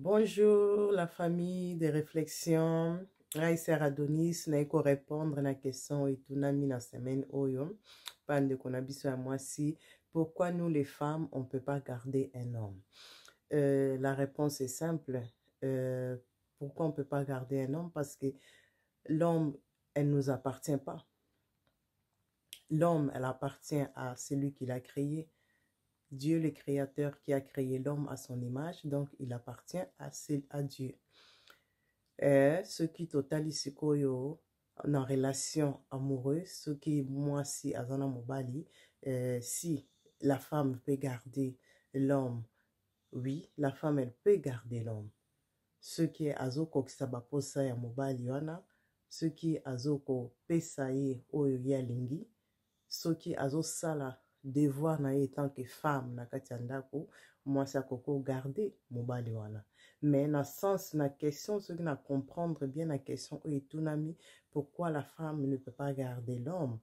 Bonjour la famille des réflexions. Sœur Adonis na eko répondre à la question et tout nami la semaine oyo. Pande konabiso à moi si pourquoi nous les femmes on peut pas garder un homme. La réponse est simple. Euh, Pourquoi on peut pas garder un homme? Parce que l'homme elle nous appartient pas. L'homme elle appartient à celui qui l'a créé. Dieu le créateur qui a créé l'homme à son image, donc il appartient à Dieu. Ce qui totalise koyo en relation amoureuse, ce qui moi si azana mobali, si la femme peut garder l'homme, oui, la femme elle peut garder l'homme. Ce qui est azoko kisaba posa ya mobali wana, ce qui est azoko pesa ye oyo ya lingi, ce qui azo sala devoir na ye tant que femme na kati ya ndako, moi ça koko garder mobali wana. Mais na sens na question ce qui na comprendre bien la question et tout nami pourquoi la femme ne peut pas garder l'homme.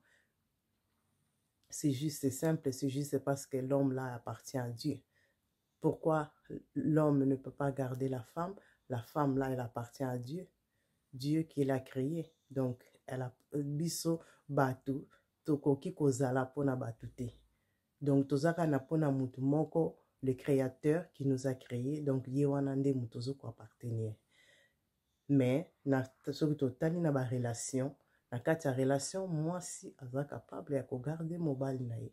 C'est juste simple, c'est juste parce que l'homme là appartient à Dieu. Pourquoi l'homme ne peut pas garder la femme là elle appartient à Dieu. Dieu qui l'a créé. Donc elle a biso batu tokoki kozala pona batu te. Donc tozaka na pona mutu moko le créateur qui nous a créé, donc ye wana nde mutu ozoko appartenir. Mais na soki totali na ba relation, na kati ya relation mwasi aza capable ya kogarder mobali na ye.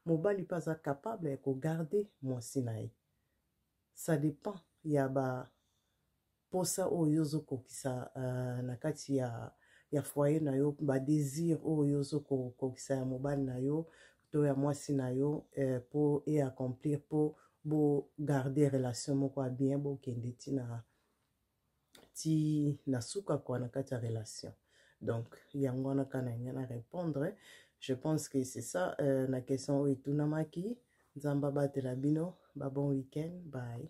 Mobali pa aza capable ya kogarder mwasi na ye. Ça dépend ya ba posa oyo ozokokisa na kati ya foyer na yo, ba désir oyo ozokokisa ya mobali na yo to ya mwasi na yo pour et accomplir pour bo garder relation moko ya bien bo kende ti na suka kwa na kati ya relation. Donc yango wana kana ngana répondre. Je pense que c'est ça la question oyo tunamaki. Nzamba batela bino, ba bon week-end, bye.